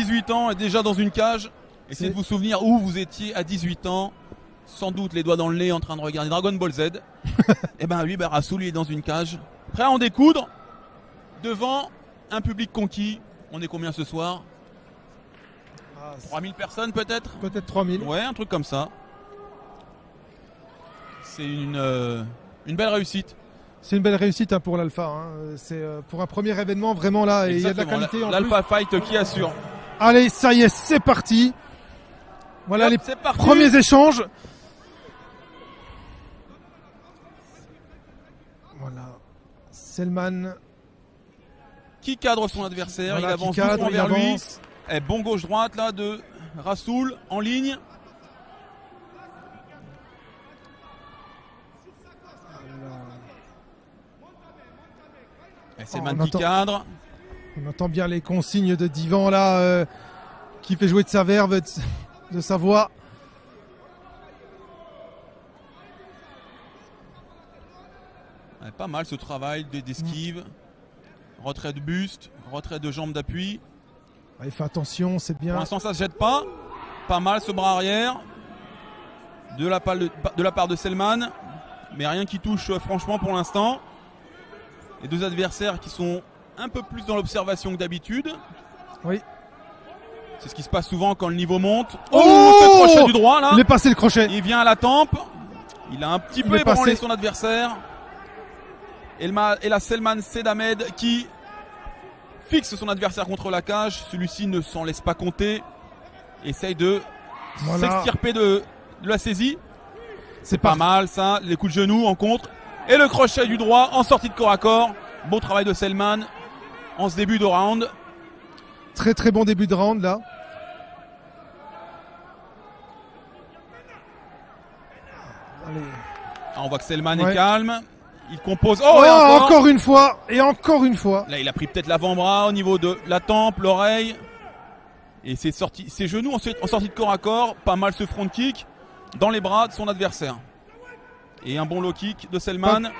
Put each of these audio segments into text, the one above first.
18 ans et déjà dans une cage. Essayez de vous souvenir où vous étiez à 18 ans. Sans doute les doigts dans le nez en train de regarder Dragon Ball Z. Et ben lui, Rassoul, il est dans une cage. Prêt à en découdre. Devant un public conquis. On est combien ce soir? 3000 personnes peut-être? Peut-être 3000. Ouais, un truc comme ça. C'est une belle réussite. C'est une belle réussite pour l'Alpha. Hein. C'est pour un premier événement vraiment là. Et il y a de la qualité. L'Alpha Fight qui assure. Allez, ça y est, c'est parti. Voilà hop, les premiers échanges. Voilà. Selman. Qui cadre son adversaire, voilà, il avance doucement vers lui. Et bon gauche-droite là de Rassoul en ligne. Et Selman qui cadre. On entend bien les consignes de Divan là, qui fait jouer de sa verve, de sa voix. Ouais, pas mal ce travail d'esquive. Retrait de buste, retrait de jambe d'appui. Il fait attention, c'est bien. Pour l'instant, ça se jette pas. Pas mal ce bras arrière. De la part de Selman. Mais rien qui touche franchement pour l'instant. Les deux adversaires qui sont un peu plus dans l'observation que d'habitude. Oui. C'est ce qui se passe souvent quand le niveau monte. Oh, ce crochet du droit là. Il est passé le crochet. Il vient à la tempe. Il a un petit peu ébranlé son adversaire. Et la Selman Sedamed qui fixe son adversaire contre la cage. Celui-ci ne s'en laisse pas compter. Essaye de s'extirper de la saisie. C'est pas mal ça. Les coups de genou en contre. Et le crochet du droit en sortie de corps à corps. Bon travail de Selman en ce début de round. Très très bon début de round là. Allez. Ah, on voit que Selman est calme. Il compose. Encore une fois. Et encore une fois. Là, il a pris peut-être l'avant-bras au niveau de la tempe, l'oreille. Et ses genoux ensuite en sortie de corps à corps. Pas mal ce front kick dans les bras de son adversaire. Et un bon low kick de Selman.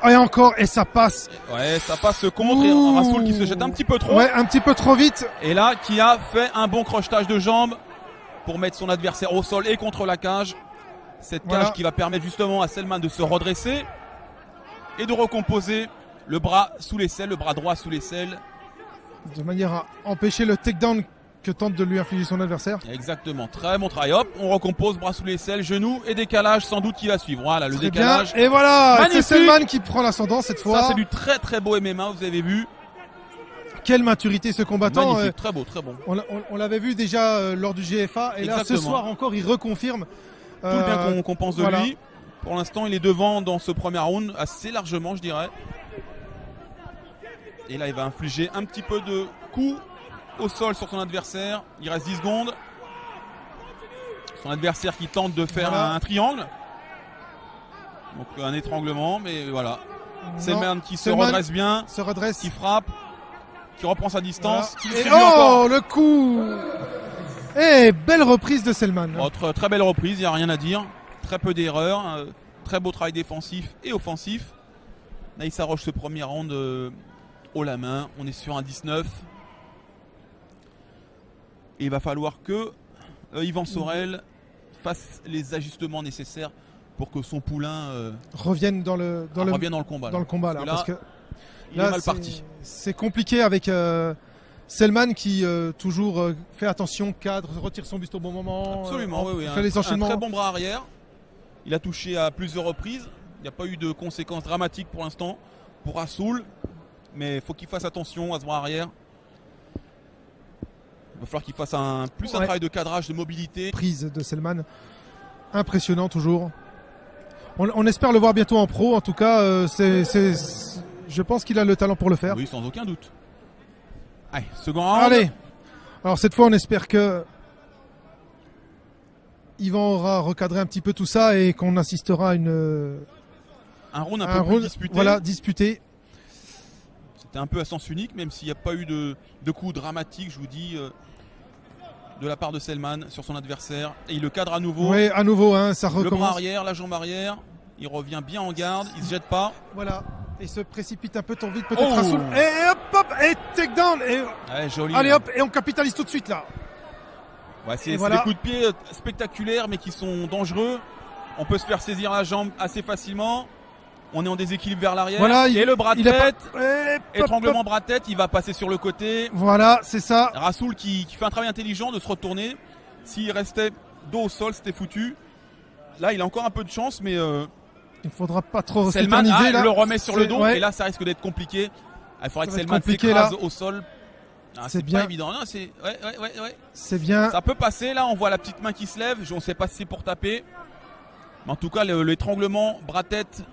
Et encore, et ça passe. Ouais, ça passe ce contre. Et Rassoul qui se jette un petit peu trop. Ouais, un petit peu trop vite. Et là, qui a fait un bon crochetage de jambes pour mettre son adversaire au sol et contre la cage. Cette cage qui va permettre justement à Selman de se redresser et de recomposer le bras sous l'aisselle, le bras droit sous l'aisselle. De manière à empêcher le takedown que tente de lui infliger son adversaire. Exactement, très bon travail. Hop, on recompose bras sous l'aisselle, genoux et décalage sans doute qui va suivre. Voilà, le décalage. Bien. Et voilà, c'est Selman qui prend l'ascendant cette fois. Ça, c'est du très très beau MMA, vous avez vu. Quelle maturité ce combattant. Magnifique, très beau, très bon. On l'avait vu déjà lors du GFA et là ce soir encore il reconfirme. Tout le bien qu'on pense de lui. Pour l'instant, il est devant dans ce premier round, assez largement, je dirais. Et là, il va infliger un petit peu de coups au sol sur son adversaire. Il reste 10 secondes. Son adversaire qui tente de faire un triangle. Donc un étranglement, mais voilà. Selman qui se redresse bien, qui frappe, qui reprend sa distance. Voilà. Et encore. Le coup. Et belle reprise de Selman. Très belle reprise, il n'y a rien à dire. Très peu d'erreurs, très beau travail défensif et offensif. Là, il s'arroge ce premier round haut la main. On est sur un 19. Et il va falloir que Yvan Sorel fasse les ajustements nécessaires pour que son poulain revienne dans le combat. Dans le combat là, parce que il est mal parti. C'est compliqué avec Selman qui toujours fait attention, cadre, retire son buste au bon moment. Absolument, oui. Fait les enchaînements. Un très bon bras arrière. Il a touché à plusieurs reprises. Il n'y a pas eu de conséquences dramatiques pour l'instant pour Rassoul. Mais il faut qu'il fasse attention à ce bras arrière. Il va falloir qu'il fasse un travail de cadrage, de mobilité. Prise de Selman. Impressionnant toujours. On espère le voir bientôt en pro. En tout cas, je pense qu'il a le talent pour le faire. Oui, sans aucun doute. Allez, second round. Allez. Alors cette fois, on espère que Yvan aura recadré un petit peu tout ça et qu'on assistera à un round un peu plus disputé. Voilà, disputé. C'était un peu à sens unique, même s'il n'y a pas eu de coup dramatique, je vous dis, de la part de Selman sur son adversaire. Et il le cadre à nouveau. Oui, à nouveau, ça recommence. Le bras arrière, la jambe arrière. Il revient bien en garde, il se jette pas. Voilà. Et se précipite un peu trop vite, peut-être Rassoul. Et hop, et takedown. Et... Ouais, joli. Allez hop, et on capitalise tout de suite là. Ouais, c'est des coups de pied spectaculaires mais qui sont dangereux. On peut se faire saisir la jambe assez facilement. On est en déséquilibre vers l'arrière. Voilà, et le bras de tête. Étranglement hop. bras de tête, il va passer sur le côté. Voilà, c'est ça. Rasoul qui fait un travail intelligent de se retourner. S'il restait dos au sol, c'était foutu. Là, il a encore un peu de chance, mais il faudra pas trop Selman là. le remet sur le dos ouais. Et là, ça risque d'être compliqué. Il faudrait que Selman s'écrase au sol. C'est bien. Pas évident. Non, c'est ouais. C'est bien. Ça peut passer. Là, on voit la petite main qui se lève. On ne sait pas si c'est pour taper. Mais en tout cas, l'étranglement bras-tête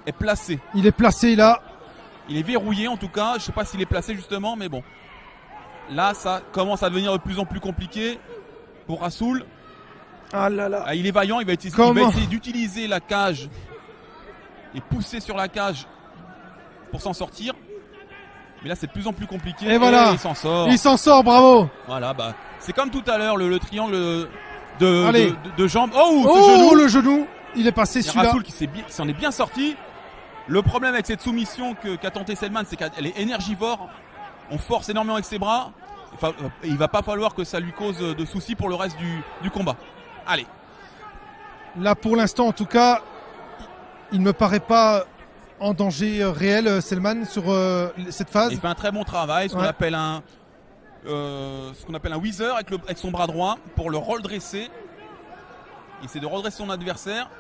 est placé. Il est placé là. Il est verrouillé en tout cas. Je ne sais pas s'il est placé justement, mais bon. Là, ça commence à devenir de plus en plus compliqué pour Rasoul. Ah là là. Il est vaillant. Il va essayer d'utiliser la cage et pousser sur la cage pour s'en sortir. Mais là, c'est de plus en plus compliqué. Et voilà. Il s'en sort. Il s'en sort, bravo. Voilà, c'est comme tout à l'heure, le triangle de jambes. Oh, genou. Le genou. Il est passé celui-là. Rasoul qui s'en est bien sorti. Le problème avec cette soumission qu'a tenté Selman, c'est qu'elle est énergivore. On force énormément avec ses bras. Il va pas falloir que ça lui cause de soucis pour le reste du combat. Allez. Là, pour l'instant, en tout cas, il ne me paraît pas en danger réel, Selman, sur cette phase. Il fait un très bon travail, ce qu'on appelle un whizzer avec son bras droit pour le redresser. Il essaie de redresser son adversaire.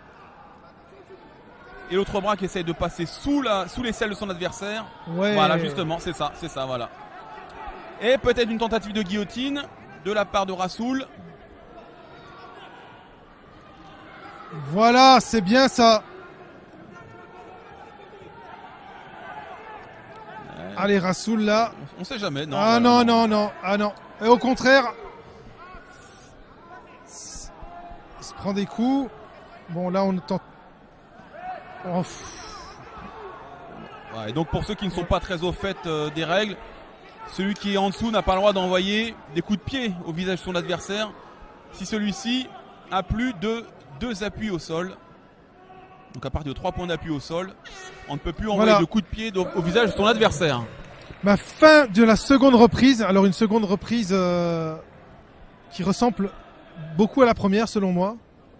Et l'autre bras qui essaie de passer sous l'aisselle de son adversaire. Ouais. Voilà, justement, c'est ça, voilà. Et peut-être une tentative de guillotine de la part de Rasoul. Voilà, c'est bien ça. Allez, Rasoul là. On sait jamais. Non, ah voilà, non. Ah non. Et au contraire, il se prend des coups. Bon, là, on tente. Oh. Et donc, pour ceux qui ne sont pas très au fait des règles, celui qui est en dessous n'a pas le droit d'envoyer des coups de pied au visage de son adversaire si celui-ci a plus de 2 appuis au sol. Donc à partir de 3 points d'appui au sol, on ne peut plus envoyer de coups de pied au visage de son adversaire. Fin de la seconde reprise. Alors une seconde reprise qui ressemble beaucoup à la première selon moi.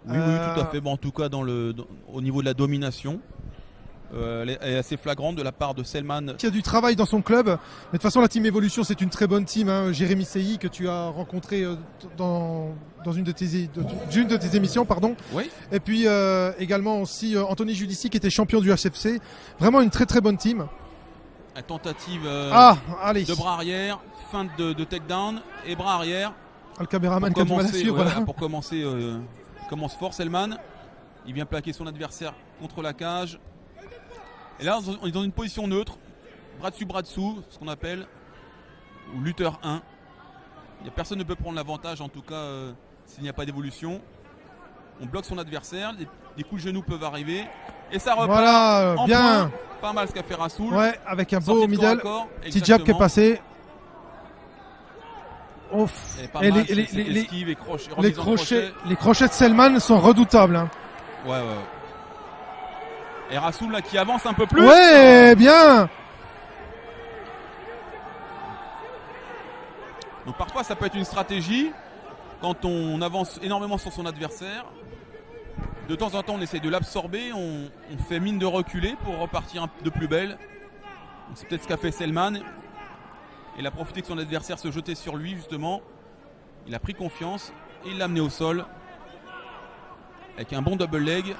Oui, tout à fait. Bon, en tout cas, au niveau de la domination, elle est assez flagrante de la part de Selman. Qui a du travail dans son club. Mais de toute façon, la Team Evolution, c'est une très bonne team. Hein. Jérémy Seyi, que tu as rencontré dans une de tes émissions, pardon. Oui. Et puis également aussi Anthony Judici, qui était champion du HFC. Vraiment une très très bonne team. La tentative allez. de bras arrière, feinte de takedown et bras arrière. Le caméraman qui a du mal à suivre. Pour commencer, commence fort Selman. Il vient plaquer son adversaire contre la cage. Et là, on est dans une position neutre. Bras dessous, ce qu'on appelle. Ou lutteur 1. Personne ne peut prendre l'avantage, en tout cas, s'il n'y a pas d'évolution. On bloque son adversaire. Des coups de genoux peuvent arriver. Et ça repart. Voilà, bien. Point. Pas mal ce qu'a fait Rasoul. Ouais, avec un beau middle. Petit jab qui est passé. Ouf. Les crochets de Selman sont redoutables. Hein. Ouais. Et Rasoul là qui avance un peu plus. Ouais, bien. Donc parfois ça peut être une stratégie quand on avance énormément sur son adversaire. De temps en temps on essaie de l'absorber, on fait mine de reculer pour repartir de plus belle. C'est peut-être ce qu'a fait Selman. Il a profité que son adversaire se jetait sur lui justement. Il a pris confiance et il l'a amené au sol. Avec un bon double leg.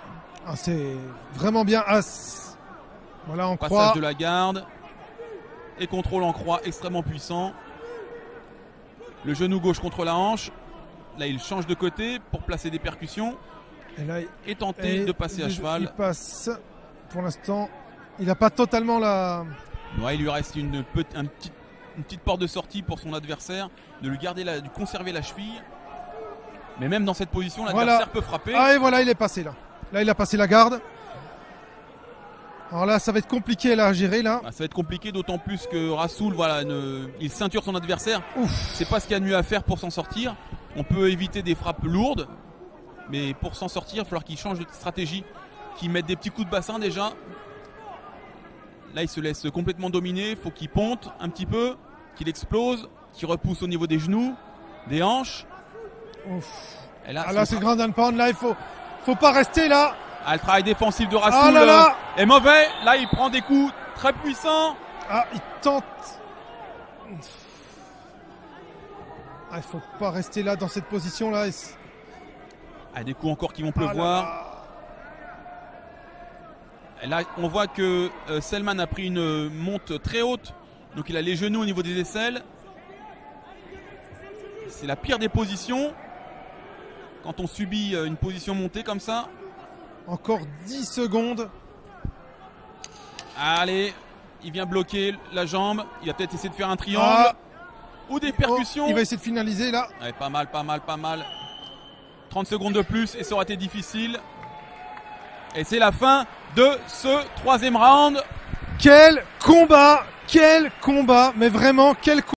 C'est vraiment bien. Voilà, en passage croix. De la garde. Et contrôle en croix extrêmement puissant. Le genou gauche contre la hanche. Là il change de côté pour placer des percussions. Et tenter de passer à cheval. Il passe. Pour l'instant, il n'a pas totalement la... Ouais, il lui reste une petite porte de sortie pour son adversaire. De lui conserver la cheville. Mais même dans cette position, l'adversaire peut frapper. Et voilà, il est passé là. Là, il a passé la garde. Alors là, ça va être compliqué là, à gérer là. Ça va être compliqué, d'autant plus que Rasoul, il ceinture son adversaire. Ouf. C'est pas ce qu'il y a de mieux à faire pour s'en sortir. On peut éviter des frappes lourdes, mais pour s'en sortir, il va falloir qu'il change de stratégie, qu'il mette des petits coups de bassin déjà. Là, il se laisse complètement dominer. Il faut qu'il ponte un petit peu, qu'il explose, qu'il repousse au niveau des genoux, des hanches. Ouf. Et là, là c'est grand pound. Là, il faut pas rester là. Le travail défensif de Rassoul est mauvais. Là, il prend des coups très puissants. Il tente. Il faut pas rester là dans cette position là. Des coups encore qui vont pleuvoir. Et là, on voit que Selman a pris une monte très haute. Donc il a les genoux au niveau des aisselles. C'est la pire des positions quand on subit une position montée comme ça. Encore 10 secondes. Allez, il vient bloquer la jambe. Il va peut-être essayer de faire un triangle. Ou des percussions. Il va essayer de finaliser là. Ouais, pas mal. 30 secondes de plus et ça aurait été difficile. Et c'est la fin de ce troisième round. Quel combat, mais vraiment quel combat.